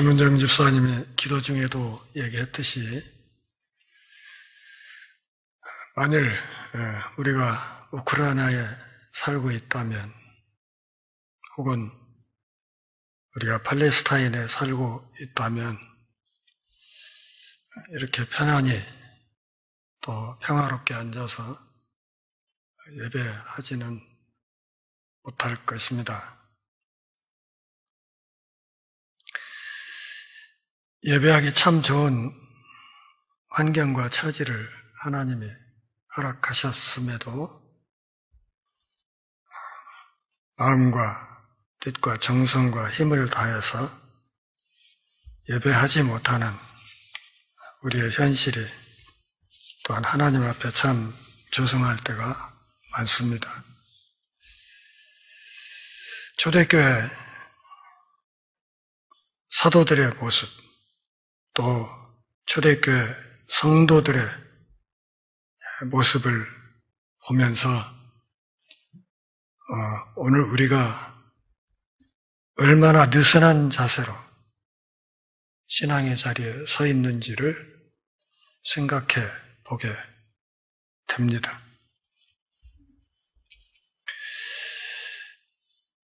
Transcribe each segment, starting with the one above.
김은정 집사님이 기도 중에도 얘기했듯이 만일 우리가 우크라이나에 살고 있다면 혹은 우리가 팔레스타인에 살고 있다면 이렇게 편안히 또 평화롭게 앉아서 예배하지는 못할 것입니다. 예배하기 참 좋은 환경과 처지를 하나님이 허락하셨음에도 마음과 뜻과 정성과 힘을 다해서 예배하지 못하는 우리의 현실이 또한 하나님 앞에 참 죄송할 때가 많습니다. 초대교회 사도들의 모습, 또 초대교회 성도들의 모습을 보면서 오늘 우리가 얼마나 느슨한 자세로 신앙의 자리에 서 있는지를 생각해 보게 됩니다.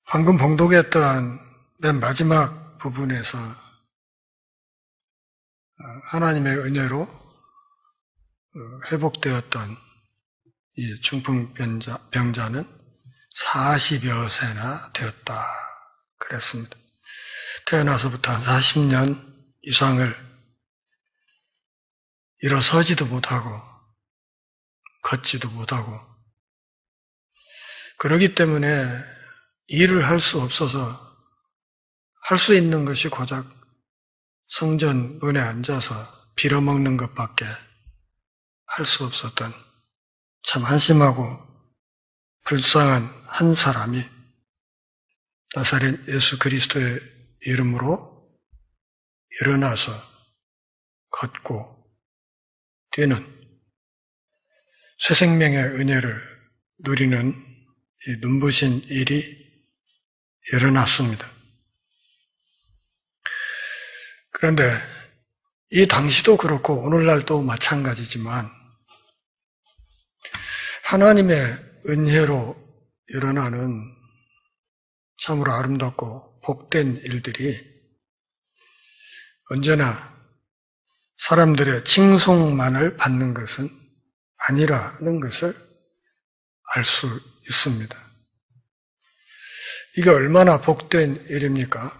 방금 봉독했던 맨 마지막 부분에서 하나님의 은혜로 회복되었던 이 중풍병자는 40여 세나 되었다 그랬습니다. 태어나서부터 한 40년 이상을 일어서지도 못하고 걷지도 못하고 그러기 때문에 일을 할 수 없어서 할 수 있는 것이 고작 성전 문에 앉아서 빌어먹는 것밖에 할 수 없었던 참 한심하고 불쌍한 한 사람이 나사렛 예수 그리스도의 이름으로 일어나서 걷고 뛰는 새 생명의 은혜를 누리는 이 눈부신 일이 일어났습니다. 그런데 이 당시도 그렇고 오늘날도 마찬가지지만 하나님의 은혜로 일어나는 참으로 아름답고 복된 일들이 언제나 사람들의 칭송만을 받는 것은 아니라는 것을 알 수 있습니다. 이게 얼마나 복된 일입니까?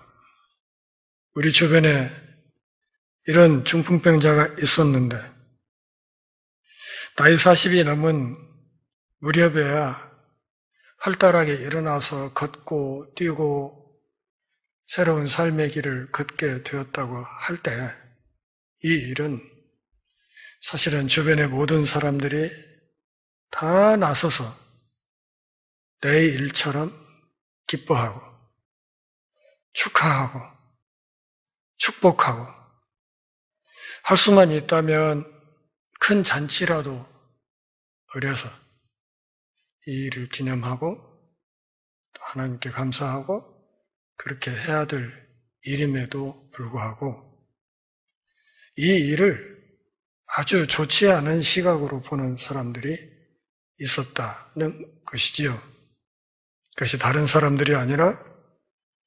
우리 주변에 이런 중풍병자가 있었는데 나이 40이 넘은 무렵에야 활달하게 일어나서 걷고 뛰고 새로운 삶의 길을 걷게 되었다고 할 때 이 일은 사실은 주변의 모든 사람들이 다 나서서 내 일처럼 기뻐하고 축하하고 축복하고 할 수만 있다면 큰 잔치라도 벌여서 이 일을 기념하고 또 하나님께 감사하고 그렇게 해야 될 일임에도 불구하고 이 일을 아주 좋지 않은 시각으로 보는 사람들이 있었다는 것이지요. 그것이 다른 사람들이 아니라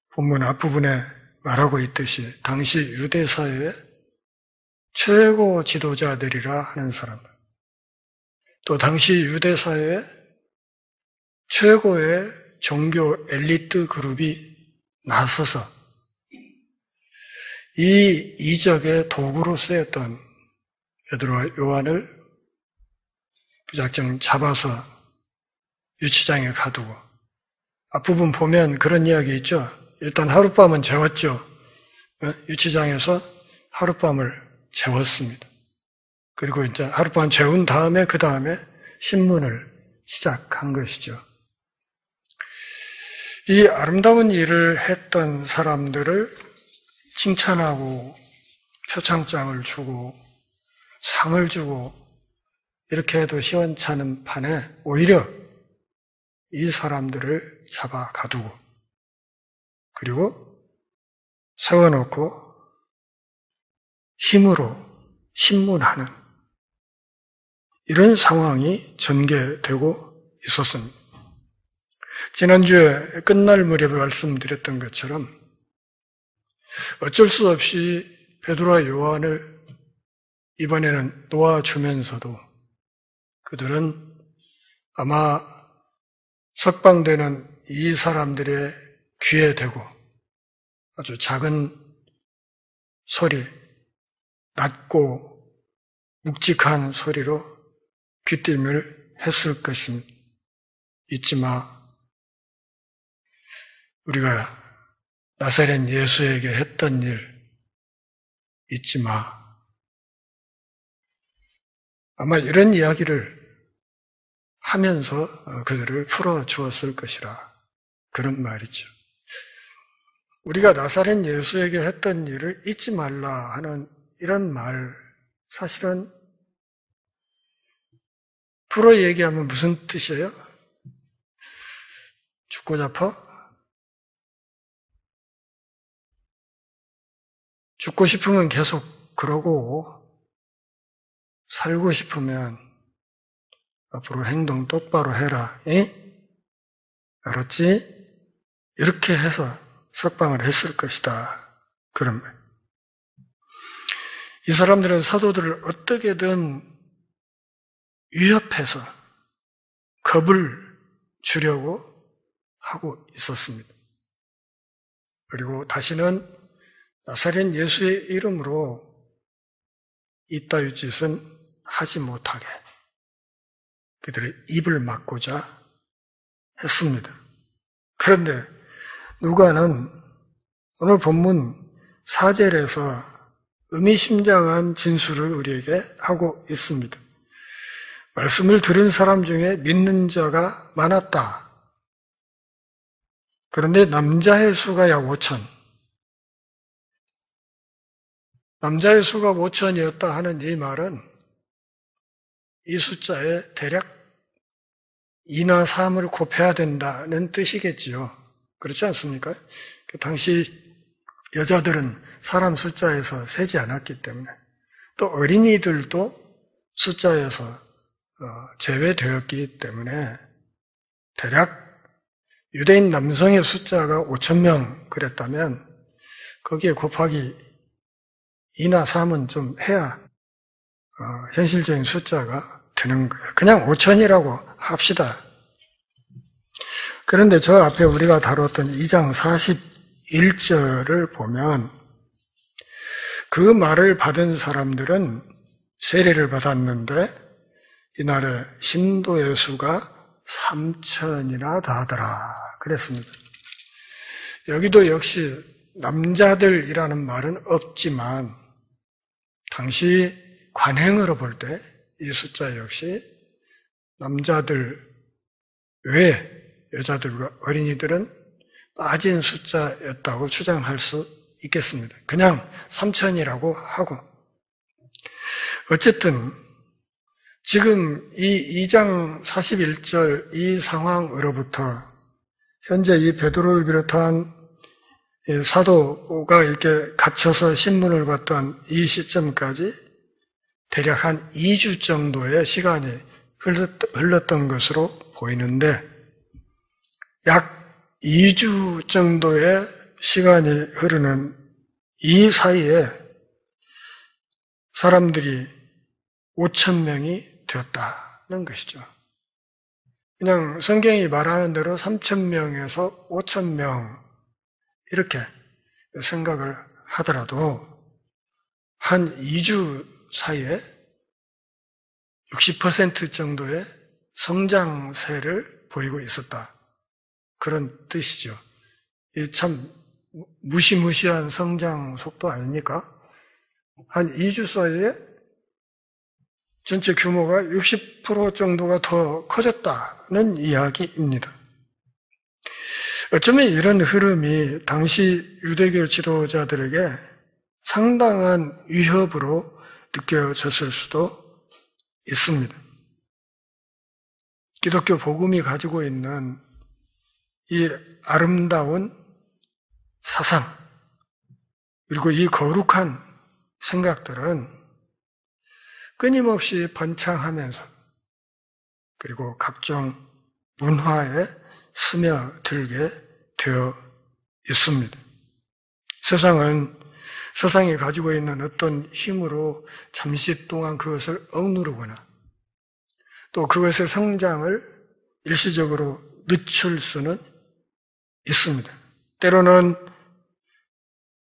본문 앞부분에 말하고 있듯이 당시 유대사회의 최고 지도자들이라 하는 사람들, 또 당시 유대사회의 최고의 종교 엘리트 그룹이 나서서 이 이적의 도구로 쓰였던 베드로와 요한을 무작정 잡아서 유치장에 가두고 앞부분 보면 그런 이야기 있죠. 일단 하룻밤은 재웠죠. 유치장에서 하룻밤을 재웠습니다. 그리고 이제 하룻밤 재운 다음에 그 다음에 신문을 시작한 것이죠. 이 아름다운 일을 했던 사람들을 칭찬하고 표창장을 주고 상을 주고 이렇게 해도 시원찮은 판에 오히려 이 사람들을 잡아 가두고 그리고 세워놓고 힘으로 신문하는 이런 상황이 전개되고 있었습니다. 지난주에 끝날 무렵에 말씀드렸던 것처럼 어쩔 수 없이 베드로와 요한을 이번에는 놓아주면서도 그들은 아마 석방되는 이 사람들의 귀에 대고 아주 작은 소리, 낮고 묵직한 소리로 귀띔을 했을 것입니다. 잊지 마. 우리가 나사렛 예수에게 했던 일 잊지 마. 아마 이런 이야기를 하면서 그들을 풀어주었을 것이라 그런 말이죠. 우리가 나사렛 예수에게 했던 일을 잊지 말라 하는 이런 말, 사실은 풀어 얘기하면 무슨 뜻이에요? 죽고 잡아? 죽고 싶으면 계속 그러고 살고 싶으면 앞으로 행동 똑바로 해라. 알았지? 이렇게 해서 석방을 했을 것이다. 그런 말. 이 사람들은 사도들을 어떻게든 위협해서 겁을 주려고 하고 있었습니다. 그리고 다시는 나사렛 예수의 이름으로 이따위 짓은 하지 못하게 그들의 입을 막고자 했습니다. 그런데 누가는 오늘 본문 4절에서 의미심장한 진술을 우리에게 하고 있습니다. 말씀을 들은 사람 중에 믿는 자가 많았다. 그런데 남자의 수가 약 5천. 남자의 수가 5천이었다 하는 이 말은 이 숫자에 대략 2나 3을 곱해야 된다는 뜻이겠지요. 그렇지 않습니까? 당시 여자들은 사람 숫자에서 세지 않았기 때문에 또 어린이들도 숫자에서 제외되었기 때문에 대략 유대인 남성의 숫자가 5,000명 그랬다면 거기에 곱하기 2나 3은 좀 해야 현실적인 숫자가 되는 거예요. 그냥 5,000이라고 합시다. 그런데 저 앞에 우리가 다뤘던 2장 41절을 보면 그 말을 받은 사람들은 세례를 받았는데 이날에 신도의 수가 3,000이나 다하더라 그랬습니다. 여기도 역시 남자들이라는 말은 없지만 당시 관행으로 볼 때 이 숫자 역시 남자들 외에 여자들과 어린이들은 빠진 숫자였다고 주장할 수 있겠습니다. 그냥 3,000이라고 하고 어쨌든 지금 이 2장 41절 이 상황으로부터 현재 이 베드로를 비롯한 사도가 이렇게 갇혀서 신문을 받던 이 시점까지 대략 한 2주 정도의 시간이 흘렀던 것으로 보이는데 약 2주 정도의 시간이 흐르는 이 사이에 사람들이 5,000명이 되었다는 것이죠. 그냥 성경이 말하는 대로 3,000명에서 5,000명 이렇게 생각을 하더라도 한 2주 사이에 60% 정도의 성장세를 보이고 있었다. 그런 뜻이죠. 이 참 무시무시한 성장 속도 아닙니까? 한 2주 사이에 전체 규모가 60% 정도가 더 커졌다는 이야기입니다. 어쩌면 이런 흐름이 당시 유대교 지도자들에게 상당한 위협으로 느껴졌을 수도 있습니다. 기독교 복음이 가지고 있는 이 아름다운 사상, 그리고 이 거룩한 생각들은 끊임없이 번창하면서 그리고 각종 문화에 스며들게 되어 있습니다. 세상이 가지고 있는 어떤 힘으로 잠시 동안 그것을 억누르거나 또 그것의 성장을 일시적으로 늦출 수는 있습니다. 때로는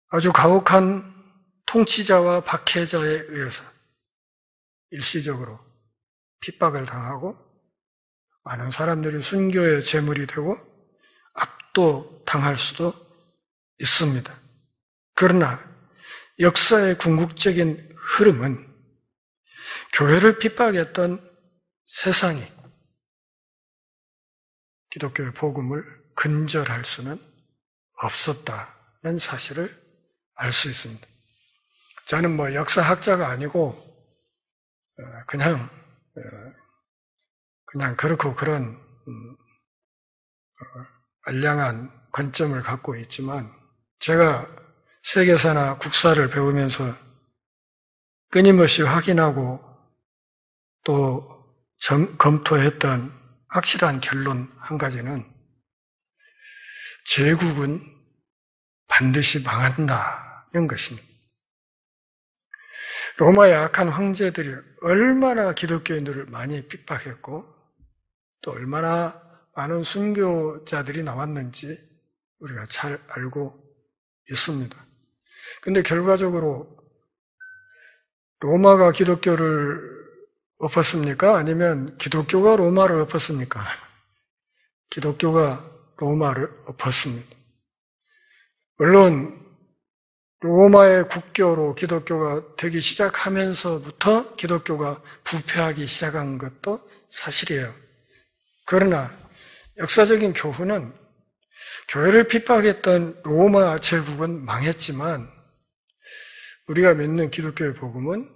아주 가혹한 통치자와 박해자에 의해서 일시적으로 핍박을 당하고 많은 사람들이 순교의 제물이 되고 압도당할 수도 있습니다. 그러나 역사의 궁극적인 흐름은 교회를 핍박했던 세상이 기독교의 복음을 근절할 수는 없었다는 사실을 알 수 있습니다. 저는 역사학자가 아니고 그냥 그렇고 그런 알량한 관점을 갖고 있지만 제가 세계사나 국사를 배우면서 끊임없이 확인하고 또 검토했던 확실한 결론 한 가지는 제국은 반드시 망한다는 것입니다. 로마의 악한 황제들이 얼마나 기독교인들을 많이 핍박했고 또 얼마나 많은 순교자들이 나왔는지 우리가 잘 알고 있습니다. 근데 결과적으로 로마가 기독교를 엎었습니까? 아니면 기독교가 로마를 엎었습니까? 기독교가 로마를 엎었습니다. 물론 로마의 국교로 기독교가 되기 시작하면서부터 기독교가 부패하기 시작한 것도 사실이에요. 그러나 역사적인 교훈은 교회를 핍박했던 로마 제국은 망했지만 우리가 믿는 기독교의 복음은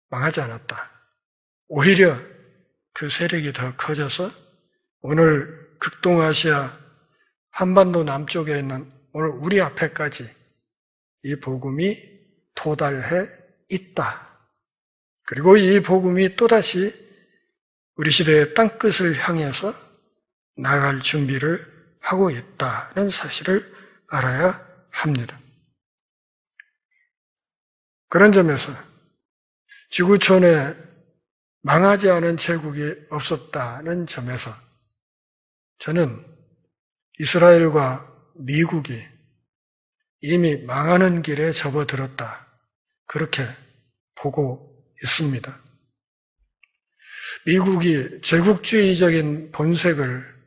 망하지 않았다. 오히려 그 세력이 더 커져서 오늘 극동아시아 한반도 남쪽에 있는 오늘 우리 앞에까지 이 복음이 도달해 있다. 그리고 이 복음이 또다시 우리 시대의 땅끝을 향해서 나갈 준비를 하고 있다는 사실을 알아야 합니다. 그런 점에서 지구촌에 망하지 않은 제국이 없었다는 점에서 저는 이스라엘과 미국이 이미 망하는 길에 접어들었다. 그렇게 보고 있습니다. 미국이 제국주의적인 본색을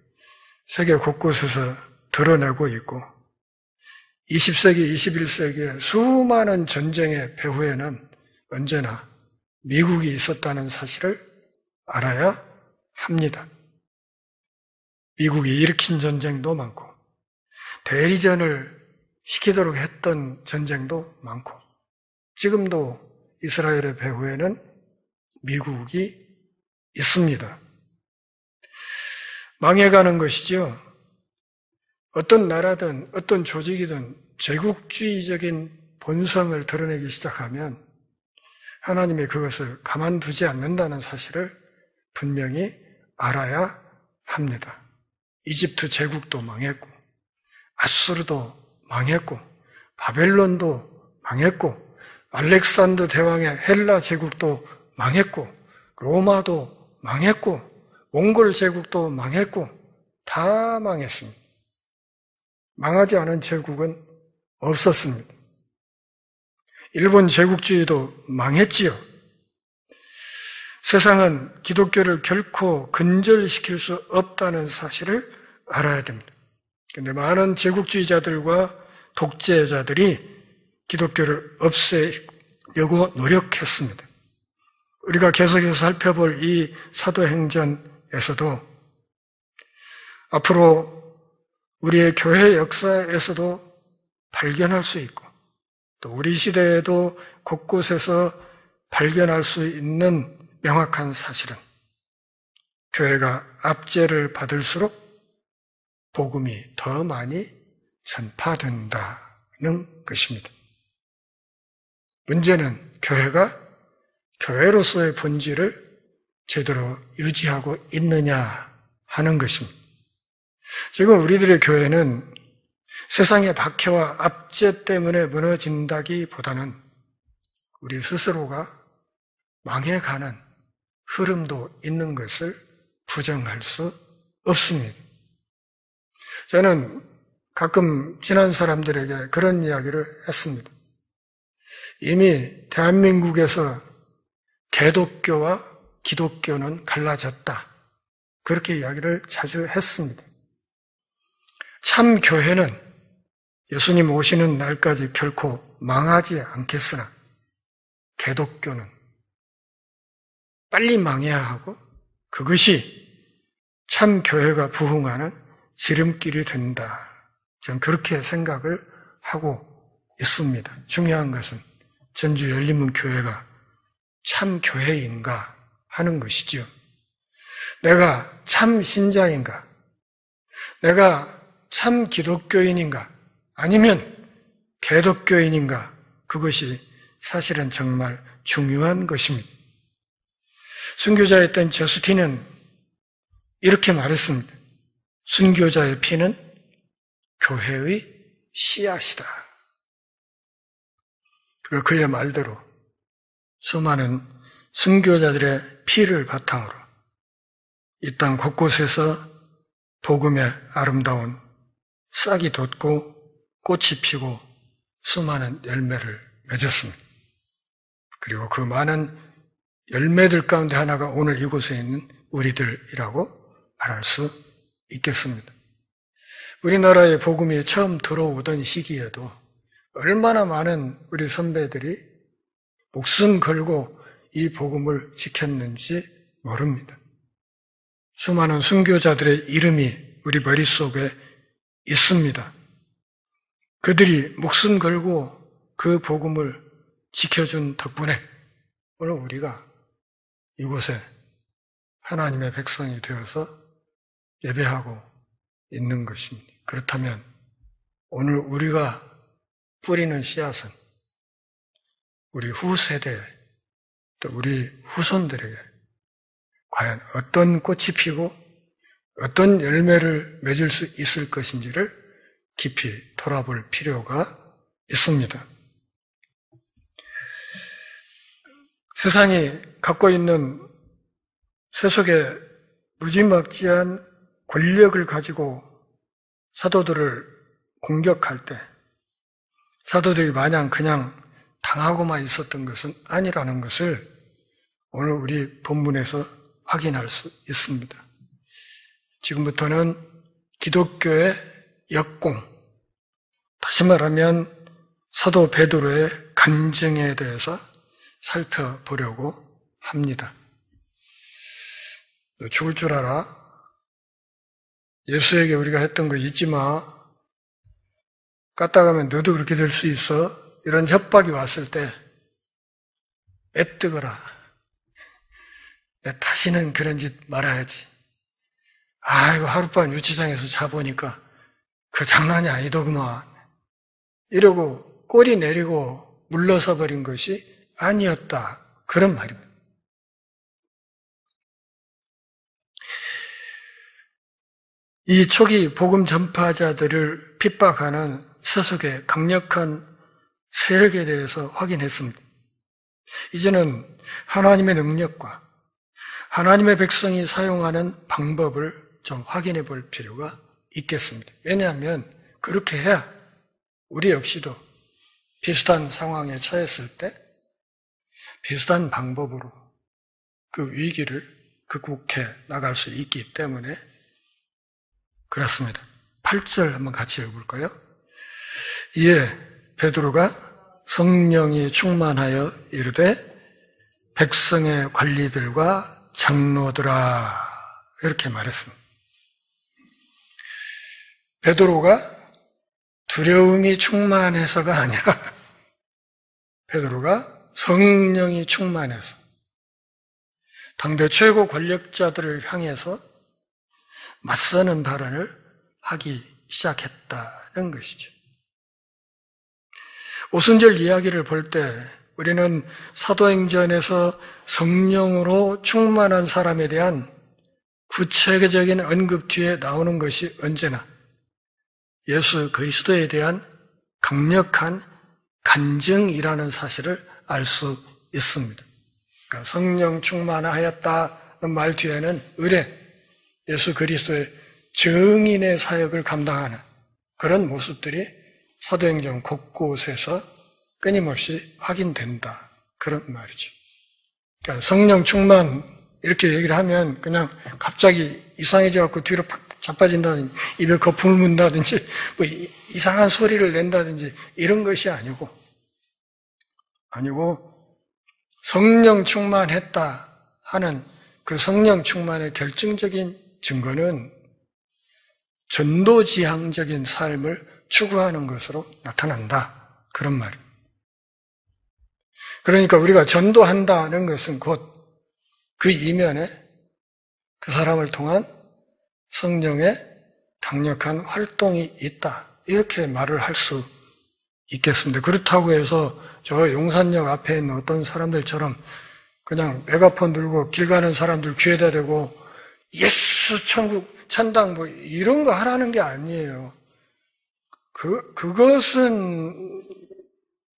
세계 곳곳에서 드러내고 있고 20세기, 21세기의 수많은 전쟁의 배후에는 언제나 미국이 있었다는 사실을 알아야 합니다. 미국이 일으킨 전쟁도 많고 대리전을 시키도록 했던 전쟁도 많고 지금도 이스라엘의 배후에는 미국이 있습니다. 망해가는 것이죠. 어떤 나라든 어떤 조직이든 제국주의적인 본성을 드러내기 시작하면 하나님이 그것을 가만두지 않는다는 사실을 분명히 알아야 합니다. 이집트 제국도 망했고 아수르도 망했고 바벨론도 망했고 알렉산더 대왕의 헬라 제국도 망했고 로마도 망했고 몽골 제국도 망했고 다 망했습니다. 망하지 않은 제국은 없었습니다. 일본 제국주의도 망했지요. 세상은 기독교를 결코 근절시킬 수 없다는 사실을 알아야 됩니다. 그런데 많은 제국주의자들과 독재자들이 기독교를 없애려고 노력했습니다. 우리가 계속해서 살펴볼 이 사도행전에서도 앞으로 우리의 교회 역사에서도 발견할 수 있고 또 우리 시대에도 곳곳에서 발견할 수 있는 명확한 사실은 교회가 압제를 받을수록 복음이 더 많이 전파된다는 것입니다. 문제는 교회가 교회로서의 본질을 제대로 유지하고 있느냐 하는 것입니다. 지금 우리들의 교회는 세상의 박해와 압제 때문에 무너진다기보다는 우리 스스로가 망해가는 흐름도 있는 것을 부정할 수 없습니다. 저는 가끔 지난 사람들에게 그런 이야기를 했습니다. 이미 대한민국에서 개독교와 기독교는 갈라졌다. 그렇게 이야기를 자주 했습니다. 참 교회는 예수님 오시는 날까지 결코 망하지 않겠으나 개독교는 빨리 망해야 하고 그것이 참 교회가 부흥하는 지름길이 된다. 저는 그렇게 생각을 하고 있습니다. 중요한 것은 전주 열린문교회가 참 교회인가 하는 것이지요. 내가 참 신자인가? 내가 참 기독교인인가? 아니면 개독교인인가? 그것이 사실은 정말 중요한 것입니다. 순교자였던 저스틴은 이렇게 말했습니다. 순교자의 피는 교회의 씨앗이다. 그리고 그의 말대로 수많은 순교자들의 피를 바탕으로 이 땅 곳곳에서 복음의 아름다운 싹이 돋고 꽃이 피고 수많은 열매를 맺었습니다. 그리고 그 많은 열매들 가운데 하나가 오늘 이곳에 있는 우리들이라고 말할 수 있겠습니다. 우리나라에 복음이 처음 들어오던 시기에도 얼마나 많은 우리 선배들이 목숨 걸고 이 복음을 지켰는지 모릅니다. 수많은 순교자들의 이름이 우리 머릿속에 있습니다. 그들이 목숨 걸고 그 복음을 지켜준 덕분에 오늘 우리가 이곳에 하나님의 백성이 되어서 예배하고 있는 것입니다. 그렇다면 오늘 우리가 뿌리는 씨앗은 우리 후세대 또 우리 후손들에게 과연 어떤 꽃이 피고 어떤 열매를 맺을 수 있을 것인지를 깊이 돌아볼 필요가 있습니다. 세상이 갖고 있는 세속의 무지막지한 권력을 가지고 사도들을 공격할 때 사도들이 마냥 그냥 당하고만 있었던 것은 아니라는 것을 오늘 우리 본문에서 확인할 수 있습니다. 지금부터는 기독교의 역공, 다시 말하면 사도 베드로의 간증에 대해서 살펴보려고 합니다. 너 죽을 줄 알아? 예수에게 우리가 했던 거 잊지 마. 까딱하면 너도 그렇게 될 수 있어. 이런 협박이 왔을 때 애뜨거라. 다시는 그런 짓 말아야지. 아이고 하룻밤 유치장에서 자보니까 그 장난이 아니더구만. 이러고 꼬리 내리고 물러서 버린 것이 아니었다. 그런 말입니다. 이 초기 복음 전파자들을 핍박하는 세속의 강력한 세력에 대해서 확인했습니다. 이제는 하나님의 능력과 하나님의 백성이 사용하는 방법을 좀 확인해 볼 필요가 있겠습니다. 왜냐하면 그렇게 해야 우리 역시도 비슷한 상황에 처했을 때 비슷한 방법으로 그 위기를 극복해 나갈 수 있기 때문에 그렇습니다. 8절 한번 같이 읽어볼까요? 이에 베드로가 성령이 충만하여 이르되 백성의 관리들과 장로들아 이렇게 말했습니다. 베드로가 두려움이 충만해서가 아니라 베드로가 성령이 충만해서 당대 최고 권력자들을 향해서 맞서는 발언을 하기 시작했다는 것이죠. 오순절 이야기를 볼 때 우리는 사도행전에서 성령으로 충만한 사람에 대한 구체적인 언급 뒤에 나오는 것이 언제나 예수 그리스도에 대한 강력한 간증이라는 사실을 알 수 있습니다. 그러니까 성령 충만하였다는 말 뒤에는 의례, 예수 그리스도의 증인의 사역을 감당하는 그런 모습들이 사도행전 곳곳에서 끊임없이 확인된다. 그런 말이죠. 그러니까 성령 충만 이렇게 얘기를 하면 그냥 갑자기 이상해져갖고 뒤로 팍 자빠진다든지 입에 거품을 문다든지 뭐 이상한 소리를 낸다든지 이런 것이 아니고 성령 충만했다 하는 그 성령 충만의 결정적인 증거는 전도지향적인 삶을 추구하는 것으로 나타난다. 그런 말입니다. 그러니까 우리가 전도한다는 것은 곧 그 이면에 그 사람을 통한 성령의 강력한 활동이 있다. 이렇게 말을 할 수 있겠습니다. 그렇다고 해서 저 용산역 앞에 있는 어떤 사람들처럼 그냥 메가폰 들고 길 가는 사람들 귀에다 대고 예수 천국 찬당 뭐 이런 거 하라는 게 아니에요. 그것은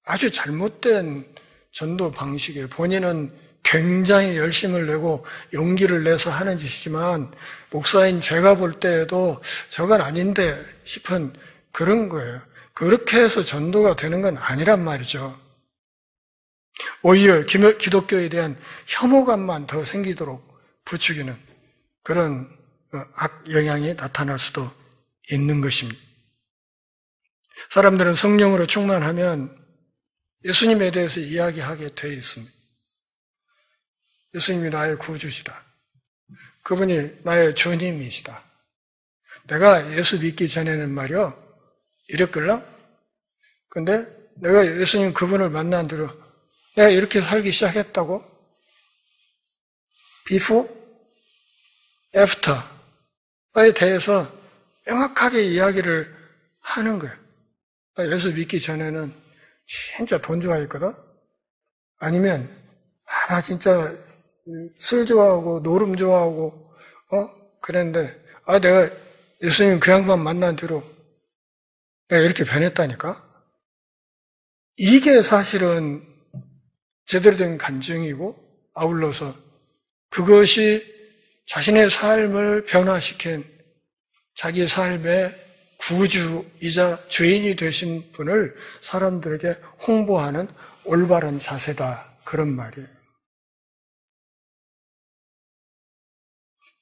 아주 잘못된 전도 방식이에요. 본인은 굉장히 열심을 내고 용기를 내서 하는 짓이지만 목사인 제가 볼 때에도 저건 아닌데 싶은 그런 거예요. 그렇게 해서 전도가 되는 건 아니란 말이죠. 오히려 기독교에 대한 혐오감만 더 생기도록 부추기는 그런 악영향이 나타날 수도 있는 것입니다. 사람들은 성령으로 충만하면 예수님에 대해서 이야기하게 돼 있습니다. 예수님이 나의 구주시다. 그분이 나의 주님이시다. 내가 예수 믿기 전에는 말이요, 이랬걸랑? 근데 내가 예수님 그분을 만난 뒤로 내가 이렇게 살기 시작했다고? before, after에 대해서 명확하게 이야기를 하는 거예요. 나 예수 믿기 전에는 진짜 돈 좋아했거든? 아니면, 나 진짜 술 좋아하고, 노름 좋아하고, 그랬는데, 내가 예수님 그 양반 만난 뒤로 내가 이렇게 변했다니까? 이게 사실은 제대로 된 간증이고, 아울러서 그것이 자신의 삶을 변화시킨 자기 삶의 구주이자 주인이 되신 분을 사람들에게 홍보하는 올바른 자세다. 그런 말이에요.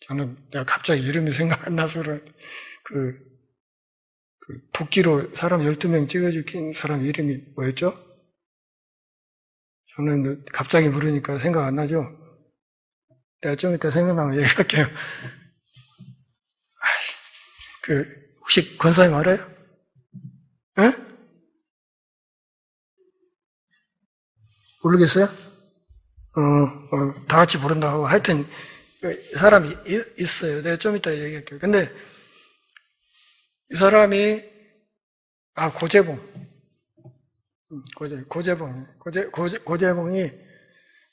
저는 내가 갑자기 이름이 생각 안 나서 그 도끼로 사람 12명 찍어 죽인 사람 이름이 뭐였죠? 저는 갑자기 물으니까 생각 안 나죠? 내가 좀 이따 생각나면 얘기할게요. 혹시 권사님 알아요? 에? 모르겠어요? 다 같이 모른다고. 하여튼, 사람이 있어요. 내가 좀 이따 얘기할게요. 근데, 이 사람이, 고재봉이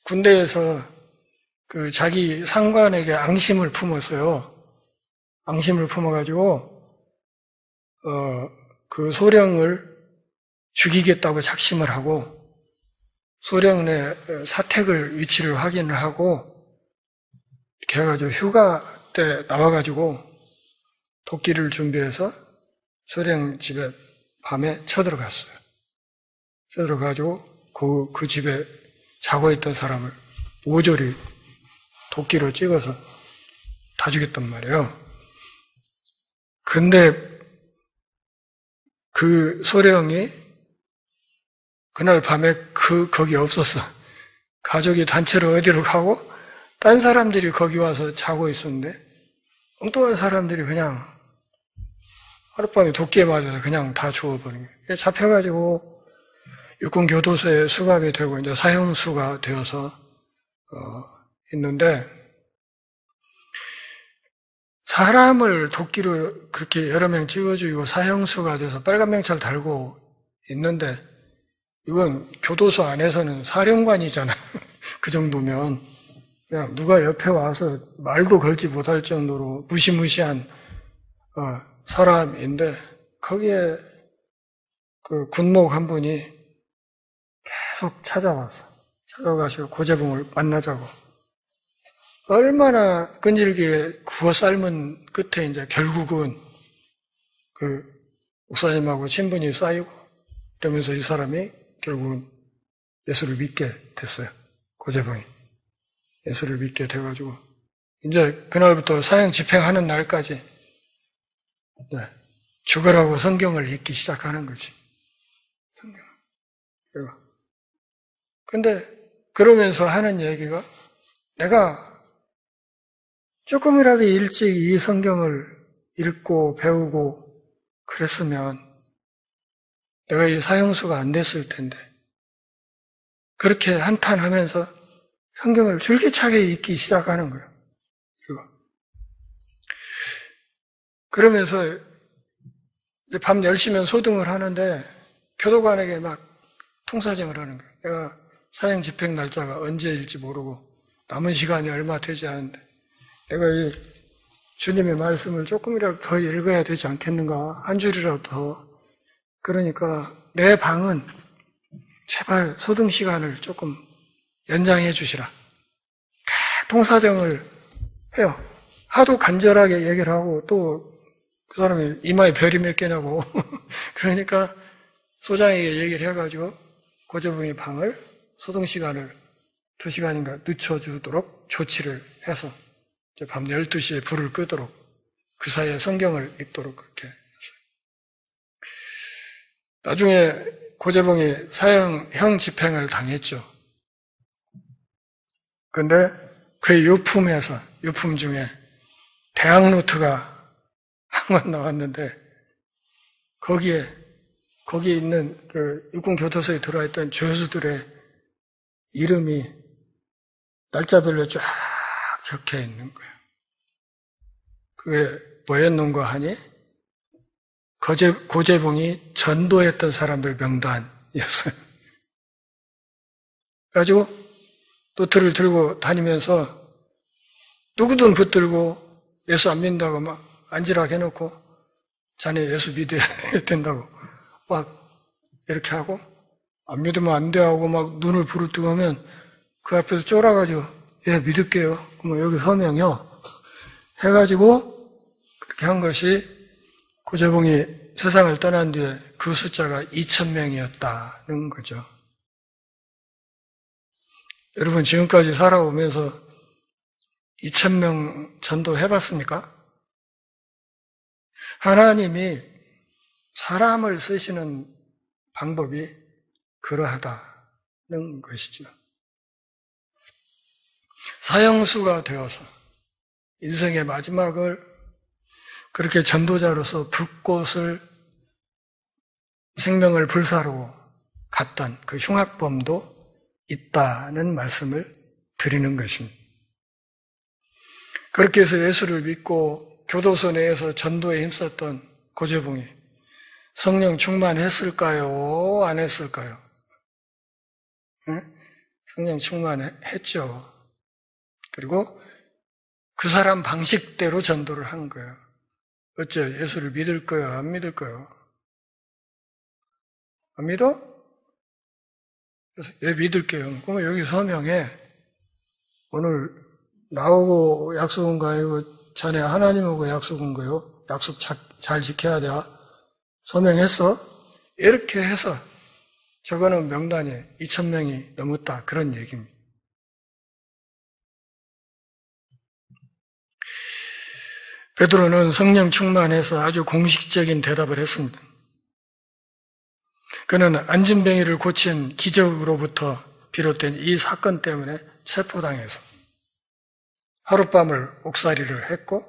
군대에서 자기 상관에게 앙심을 품었어요. 앙심을 품어가지고, 그 소령을 죽이겠다고 작심을 하고, 소령 내 사택을 위치를 확인을 하고, 이렇게 해가지고 휴가 때 나와가지고, 도끼를 준비해서 소령 집에 밤에 쳐들어갔어요. 쳐들어가지고, 그 집에 자고 있던 사람을 모조리 도끼로 찍어서 다 죽였단 말이에요. 근데 그 소령이 그날 밤에 거기 없었어. 가족이 단체로 어디로 가고 딴 사람들이 거기 와서 자고 있었는데 엉뚱한 사람들이 그냥 하룻밤에 도끼에 맞아서 그냥 다 죽어버린 거예요. 잡혀가지고 육군교도소에 수감이 되고 이제 사형수가 되어서 있는데 사람을 도끼로 그렇게 여러 명 찍어 죽이고 사형수가 돼서 빨간 명찰 달고 있는데 이건 교도소 안에서는 사령관이잖아. 그 정도면 그냥 누가 옆에 와서 말도 걸지 못할 정도로 무시무시한 사람인데 거기에 그 군목 한 분이 계속 찾아가시고 고재봉을 만나자고 얼마나 끈질기게 구워 삶은 끝에 이제 결국은 그 목사님하고 친분이 쌓이고 이러면서 이 사람이 결국은 예수를 믿게 됐어요. 고재봉이 예수를 믿게 돼가지고 이제 그날부터 사형 집행하는 날까지 죽으라고 성경을 읽기 시작하는 거지. 성경. 근데 그러면서 하는 얘기가 내가 조금이라도 일찍 이 성경을 읽고 배우고 그랬으면 내가 이 사형수가 안 됐을 텐데 그렇게 한탄하면서 성경을 줄기차게 읽기 시작하는 거예요. 그러면서 이제 밤 10시면 소등을 하는데 교도관에게 막 통사정을 하는 거예요. 내가 사형 집행 날짜가 언제일지 모르고 남은 시간이 얼마 되지 않은데 내가 이 주님의 말씀을 조금이라도 더 읽어야 되지 않겠는가? 한 줄이라도 더. 그러니까 내 방은 제발 소등 시간을 조금 연장해 주시라. 통사정을 해요. 하도 간절하게 얘기를 하고 또 그 사람이 이마에 별이 몇 개냐고. 그러니까 소장에게 얘기를 해가지고 고재봉의 방을 소등 시간을 2시간인가 늦춰주도록 조치를 해서 밤 12시에 불을 끄도록 그 사이에 성경을 읽도록 그렇게 했어요. 나중에 고재봉이 사형형 집행을 당했죠. 근데 그의 유품 중에 대학노트가 한 권 나왔는데 거기에 있는 그 육군교도소에 들어와 있던 죄수들의 이름이 날짜별로 쫙 적혀 있는 거예요. 그게 뭐였는가 하니 고재봉이 전도했던 사람들 명단이었어요. 그래가지고 노트를 들고 다니면서 누구든 붙들고 예수 안 믿는다고 막 안지락 해놓고 자네 예수 믿어야 된다고 막 이렇게 하고 안 믿으면 안 돼 하고 막 눈을 부르뜨면 그 앞에서 쫄아가지고 예 믿을게요. 그럼 여기 서명이요. 해가지고 그렇게 한 것이 고재봉이 세상을 떠난 뒤에 그 숫자가 2,000명이었다는 거죠. 여러분 지금까지 살아오면서 2,000명 전도 해봤습니까? 하나님이 사람을 쓰시는 방법이 그러하다는 것이죠. 사형수가 되어서 인생의 마지막을 그렇게 전도자로서 불꽃을 생명을 불사르고 갔던 그 흉악범도 있다는 말씀을 드리는 것입니다. 그렇게 해서 예수를 믿고 교도소 내에서 전도에 힘썼던 고재봉이 성령 충만했을까요? 안 했을까요? 응? 성령 충만했죠. 그리고 그 사람 방식대로 전도를 한 거예요. 어째 예수를 믿을 거예요? 안 믿을 거예요? 안 믿어? 그래서 예, 믿을게요. 그러면 여기 서명해. 오늘 나오고 약속한 거 아니고 자네 하나님하고 약속한 거요. 약속 잘 지켜야 돼. 서명했어? 이렇게 해서 저거는 명단이 2,000명이 넘었다. 그런 얘기입니다. 베드로는 성령 충만해서 아주 공식적인 대답을 했습니다. 그는 안진뱅이를 고친 기적으로부터 비롯된 이 사건 때문에 체포당해서 하룻밤을 옥살이를 했고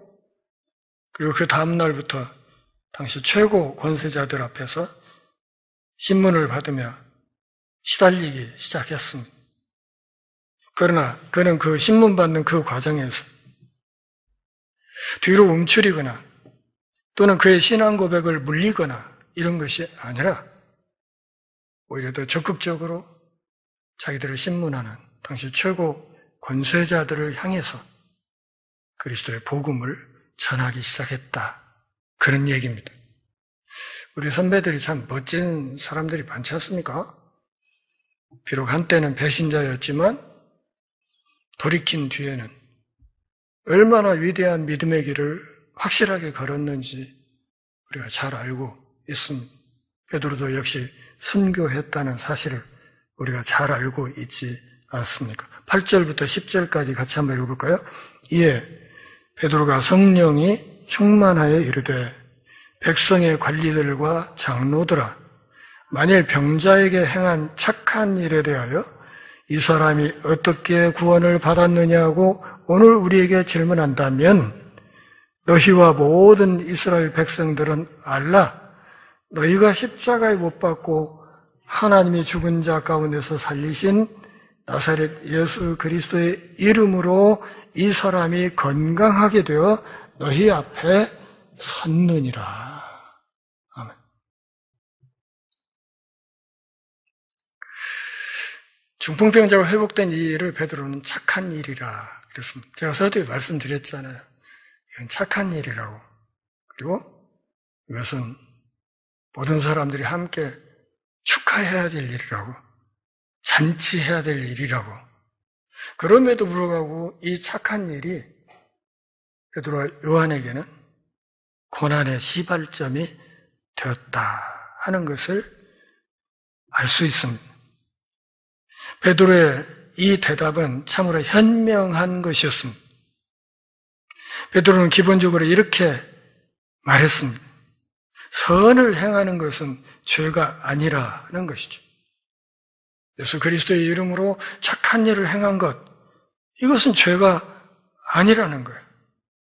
그리고 그 다음 날부터 당시 최고 권세자들 앞에서 신문을 받으며 시달리기 시작했습니다. 그러나 그는 그 신문 받는 그 과정에서 뒤로 움츠리거나 또는 그의 신앙 고백을 물리거나 이런 것이 아니라 오히려 더 적극적으로 자기들을 신문하는 당시 최고 권세자들을 향해서 그리스도의 복음을 전하기 시작했다. 그런 얘기입니다. 우리 선배들이 참 멋진 사람들이 많지 않습니까? 비록 한때는 배신자였지만 돌이킨 뒤에는 얼마나 위대한 믿음의 길을 확실하게 걸었는지 우리가 잘 알고 있습니다. 베드로도 역시 순교했다는 사실을 우리가 잘 알고 있지 않습니까? 8절부터 10절까지 같이 한번 읽어볼까요? 이에 베드로가 성령이 충만하여 이르되 백성의 관리들과 장로들아 만일 병자에게 행한 착한 일에 대하여 이 사람이 어떻게 구원을 받았느냐고 오늘 우리에게 질문한다면 너희와 모든 이스라엘 백성들은 알라 너희가 십자가에 못 박고 하나님이 죽은 자 가운데서 살리신 나사렛 예수 그리스도의 이름으로 이 사람이 건강하게 되어 너희 앞에 섰느니라. 아멘. 중풍병자가 회복된 이 일을 베드로는 착한 일이라 그랬습니다. 제가 서두에 말씀드렸잖아요. 이건 착한 일이라고. 그리고 이것은 모든 사람들이 함께 축하해야 될 일이라고, 잔치해야 될 일이라고. 그럼에도 불구하고 이 착한 일이 베드로와 요한에게는 고난의 시발점이 되었다 하는 것을 알 수 있습니다. 베드로의 이 대답은 참으로 현명한 것이었습니다. 베드로는 기본적으로 이렇게 말했습니다. 선을 행하는 것은 죄가 아니라는 것이죠. 예수 그리스도의 이름으로 착한 일을 행한 것, 이것은 죄가 아니라는 거예요.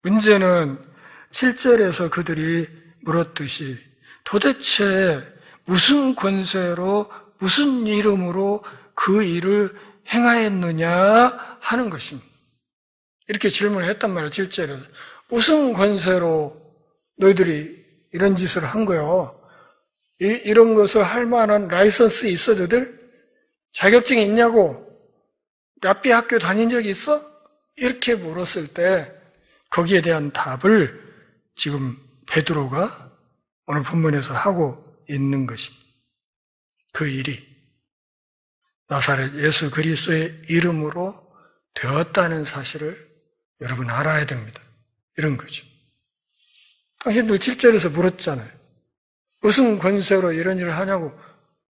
문제는 7절에서 그들이 물었듯이 도대체 무슨 권세로, 무슨 이름으로 그 일을 행하였느냐 하는 것입니다. 이렇게 질문을 했단 말이에요. 7절에서. 무슨 권세로 너희들이 이런 짓을 한 거요? 이런 것을 할 만한 라이선스 있어도들? 자격증이 있냐고? 랍비 학교 다닌 적이 있어? 이렇게 물었을 때 거기에 대한 답을 지금 베드로가 오늘 본문에서 하고 있는 것입니다. 그 일이 나사렛 예수 그리스도의 이름으로 되었다는 사실을 여러분 알아야 됩니다. 이런 거죠. 당신들 7절에서 물었잖아요. 무슨 권세로 이런 일을 하냐고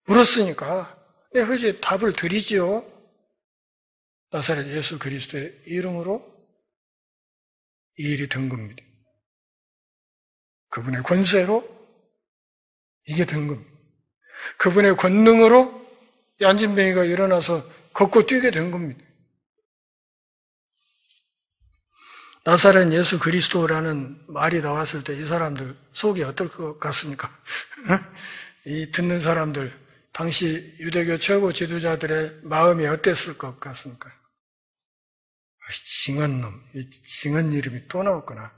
물었으니까 내가 그저 답을 드리지요. 나사렛 예수 그리스도의 이름으로 이 일이 된 겁니다. 그분의 권세로 이게 된 겁니다. 그분의 권능으로 이 안진뱅이가 일어나서 걷고 뛰게 된 겁니다. 나사렛 예수 그리스도라는 말이 나왔을 때 이 사람들 속이 어떨 것 같습니까? 이 듣는 사람들, 당시 유대교 최고 지도자들의 마음이 어땠을 것 같습니까? 징한 놈, 이 징한 이름이 또 나왔구나.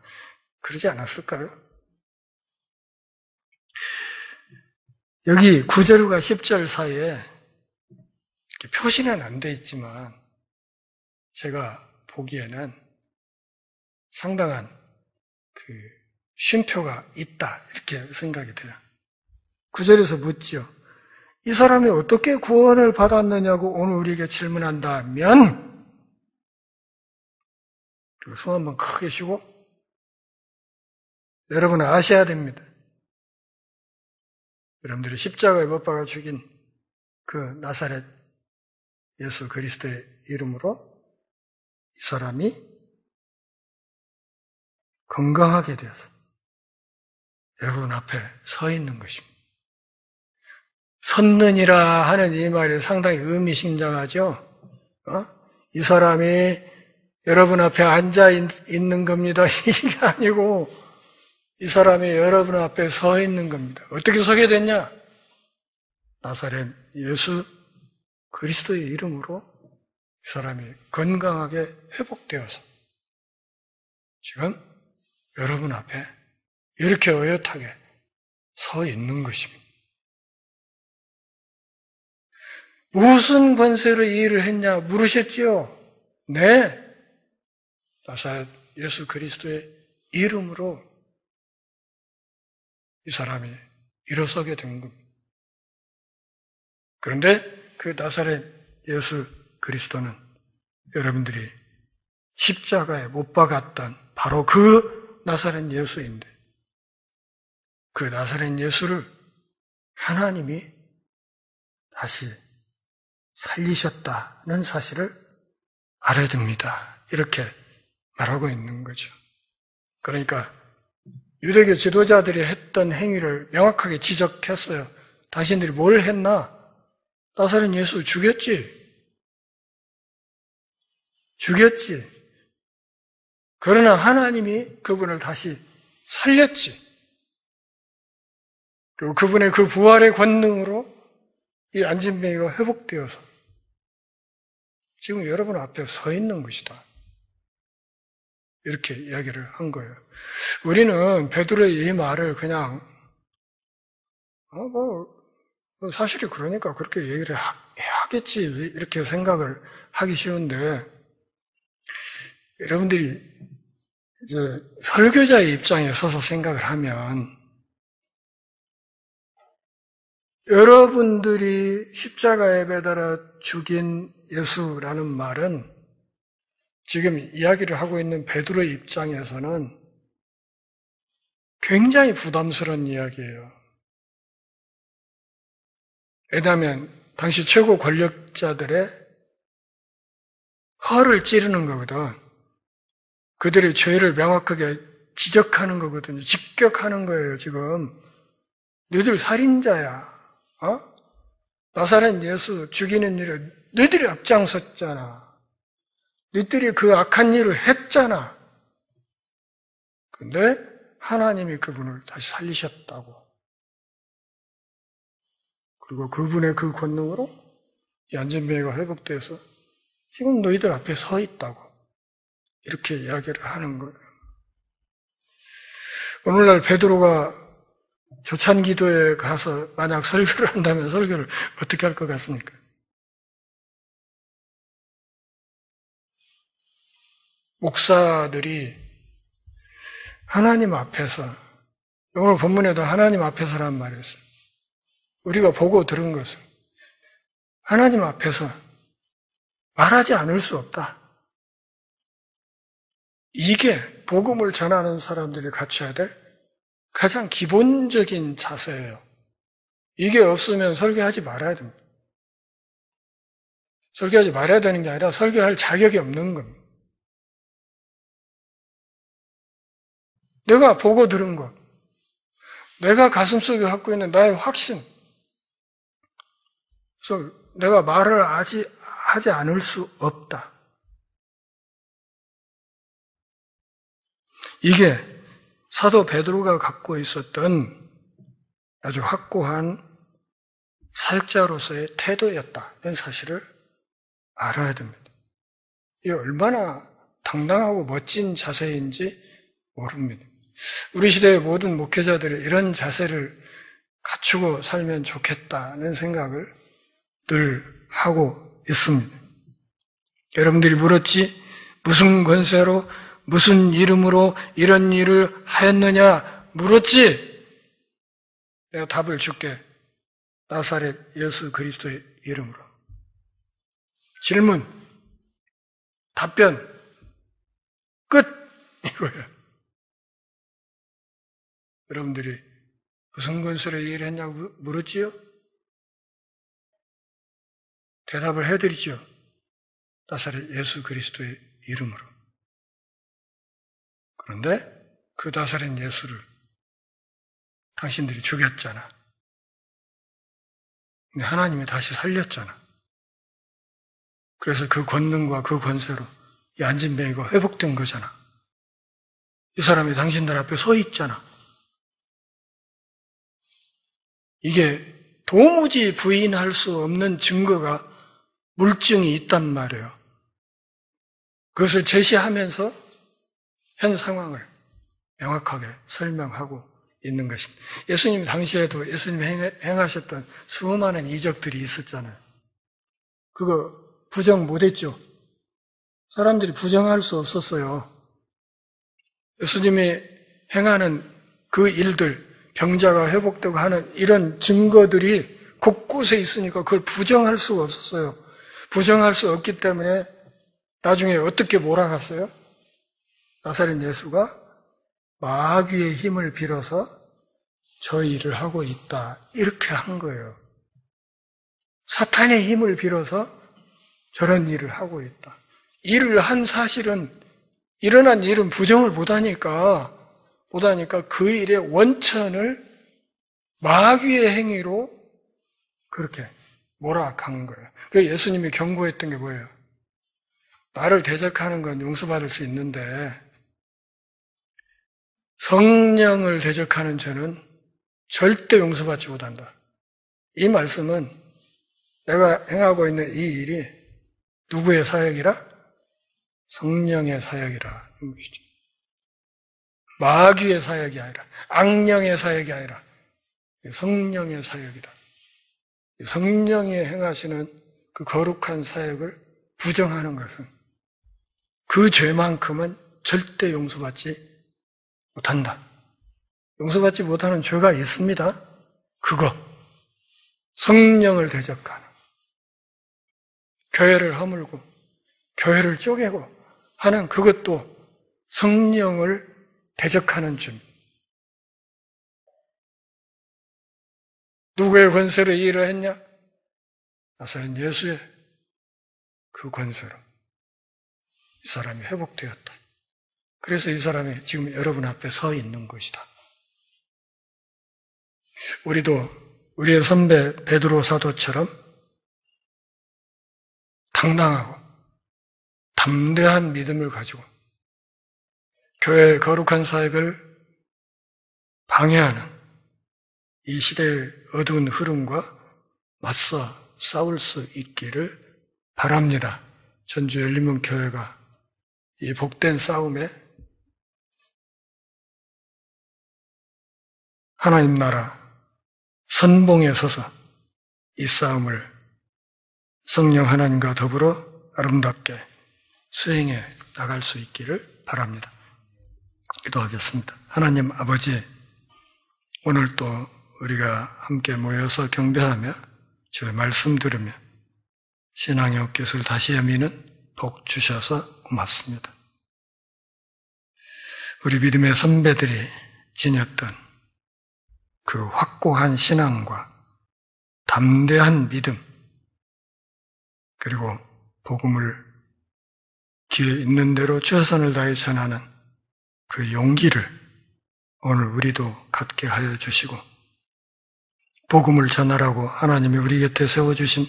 그러지 않았을까요? 여기 9절과 10절 사이에 이렇게 표시는 안 돼 있지만 제가 보기에는 상당한 쉼표가 있다 이렇게 생각이 돼요. 9절에서 묻지요. 이 사람이 어떻게 구원을 받았느냐고 오늘 우리에게 질문한다면 그리고 숨 한번 크게 쉬고 여러분은 아셔야 됩니다. 여러분들이 십자가에 못 박아 죽인 그 나사렛 예수 그리스도의 이름으로 이 사람이 건강하게 되어서 여러분 앞에 서 있는 것입니다. 섰느니라 하는 이 말이 상당히 의미심장하죠. 이 사람이 여러분 앞에 앉아 있는 겁니다. 이게 아니고 이 사람이 여러분 앞에 서 있는 겁니다. 어떻게 서게 됐냐? 나사렛 예수 그리스도의 이름으로 이 사람이 건강하게 회복되어서 지금 여러분 앞에 이렇게 어엿하게 서 있는 것입니다. 무슨 권세로 이 일을 했냐 물으셨지요? 네. 나사렛 예수 그리스도의 이름으로 이 사람이 일어서게 된 겁니다. 그런데 그 나사렛 예수 그리스도는 여러분들이 십자가에 못 박았던 바로 그 나사렛 예수인데, 그 나사렛 예수를 하나님이 다시 살리셨다는 사실을 알아야 됩니다. 이렇게 말하고 있는 거죠. 그러니까 유대교 지도자들이 했던 행위를 명확하게 지적했어요. 당신들이 뭘 했나? 나사렛 예수 죽였지. 그러나 하나님이 그분을 다시 살렸지. 그리고 그분의 그 부활의 권능으로 이 안진뱅이가 회복되어서 지금 여러분 앞에 서 있는 것이다. 이렇게 이야기를 한 거예요. 우리는 베드로의 이 말을 그냥 사실이 그러니까 그렇게 얘기를 하겠지 이렇게 생각을 하기 쉬운데, 여러분들이 이제 설교자의 입장에 서서 생각을 하면, 여러분들이 십자가에 매달아 죽인 예수라는 말은 지금 이야기를 하고 있는 베드로의 입장에서는 굉장히 부담스러운 이야기예요. 왜냐하면 당시 최고 권력자들의 허를 찌르는 거거든. 그들의 죄를 명확하게 지적하는 거거든요. 직격하는 거예요, 지금. 너희들 살인자야. 나사렛 예수 죽이는 일을 너희들이 앞장섰잖아. 너희들이 그 악한 일을 했잖아. 근데 하나님이 그분을 다시 살리셨다고. 그리고 그분의 그 권능으로 이 안진뱅이가 회복돼서 지금 너희들 앞에 서 있다고. 이렇게 이야기를 하는 거예요. 오늘날 베드로가 조찬기도에 가서 만약 설교를 한다면 설교를 어떻게 할 것 같습니까? 목사들이 하나님 앞에서, 오늘 본문에도 하나님 앞에서란 말이 있어요. 우리가 보고 들은 것은 하나님 앞에서 말하지 않을 수 없다. 이게 복음을 전하는 사람들이 갖춰야 될 가장 기본적인 자세예요. 이게 없으면 설교하지 말아야 됩니다. 설교하지 말아야 되는 게 아니라 설교할 자격이 없는 겁니다. 내가 보고 들은 것, 내가 가슴속에 갖고 있는 나의 확신, 그래서 내가 말을 하지 않을 수 없다. 이게 사도 베드로가 갖고 있었던 아주 확고한 사역자로서의 태도였다는 사실을 알아야 됩니다. 이게 얼마나 당당하고 멋진 자세인지 모릅니다. 우리 시대의 모든 목회자들이 이런 자세를 갖추고 살면 좋겠다는 생각을 늘 하고 있습니다. 여러분들이 물었지? 무슨 권세로, 무슨 이름으로 이런 일을 하였느냐 물었지? 내가 답을 줄게. 나사렛 예수 그리스도의 이름으로. 질문, 답변, 끝! 이거예요. 여러분들이 무슨 권세로 이 일을 했냐고 물었지요? 대답을 해드리죠. 나사렛 예수 그리스도의 이름으로. 그런데 그 나사렛 예수를 당신들이 죽였잖아. 근데 하나님이 다시 살렸잖아. 그래서 그 권능과 그 권세로 이 안진뱅이가 회복된 거잖아. 이 사람이 당신들 앞에 서 있잖아. 이게 도무지 부인할 수 없는 증거가, 물증이 있단 말이에요. 그것을 제시하면서 현 상황을 명확하게 설명하고 있는 것입니다. 예수님 당시에도 예수님이 행하셨던 수많은 이적들이 있었잖아요. 그거 부정 못했죠. 사람들이 부정할 수 없었어요. 예수님이 행하는 그 일들, 병자가 회복되고 하는 이런 증거들이 곳곳에 있으니까 그걸 부정할 수가 없었어요. 부정할 수 없기 때문에 나중에 어떻게 몰아갔어요? 나사렛 예수가 마귀의 힘을 빌어서 저 일을 하고 있다. 이렇게 한 거예요. 사탄의 힘을 빌어서 저런 일을 하고 있다. 일을 한 사실은, 일어난 일은 부정을 못하니까 그 일의 원천을 마귀의 행위로 그렇게 몰아간 거예요. 그래서 예수님이 경고했던 게 뭐예요? 나를 대적하는 건 용서받을 수 있는데 성령을 대적하는 죄는 절대 용서받지 못한다. 이 말씀은 내가 행하고 있는 이 일이 누구의 사역이라? 성령의 사역이라. 마귀의 사역이 아니라, 악령의 사역이 아니라 성령의 사역이다. 성령이 행하시는 그 거룩한 사역을 부정하는 것은 그 죄만큼은 절대 용서받지 못한다. 용서받지 못하는 죄가 있습니다. 그거. 성령을 대적하는. 교회를 허물고, 교회를 쪼개고 하는 그것도 성령을 대적하는 죄. 누구의 권세로 이 일을 했냐? 나사렛 예수의 그 권세로 이 사람이 회복되었다. 그래서 이 사람이 지금 여러분 앞에 서 있는 것이다. 우리도 우리의 선배 베드로 사도처럼 당당하고 담대한 믿음을 가지고 교회의 거룩한 사역을 방해하는 이 시대의 어두운 흐름과 맞서 싸울 수 있기를 바랍니다. 전주 열린문 교회가 이 복된 싸움에 하나님 나라 선봉에 서서 이 싸움을 성령 하나님과 더불어 아름답게 수행해 나갈 수 있기를 바랍니다. 기도하겠습니다. 하나님 아버지, 오늘 또 우리가 함께 모여서 경배하며 주의 말씀 들으며 신앙의 어깨를 다시 여미는 복 주셔서 고맙습니다. 우리 믿음의 선배들이 지녔던 그 확고한 신앙과 담대한 믿음, 그리고 복음을 기회 있는 대로 최선을 다해 전하는 그 용기를 오늘 우리도 갖게 하여 주시고, 복음을 전하라고 하나님이 우리 곁에 세워주신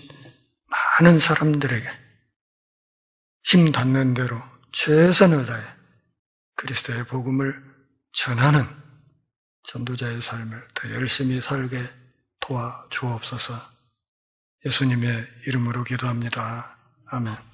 많은 사람들에게 힘 닿는 대로 최선을 다해 그리스도의 복음을 전하는 전도자의 삶을 더 열심히 살게 도와주옵소서. 예수님의 이름으로 기도합니다. 아멘.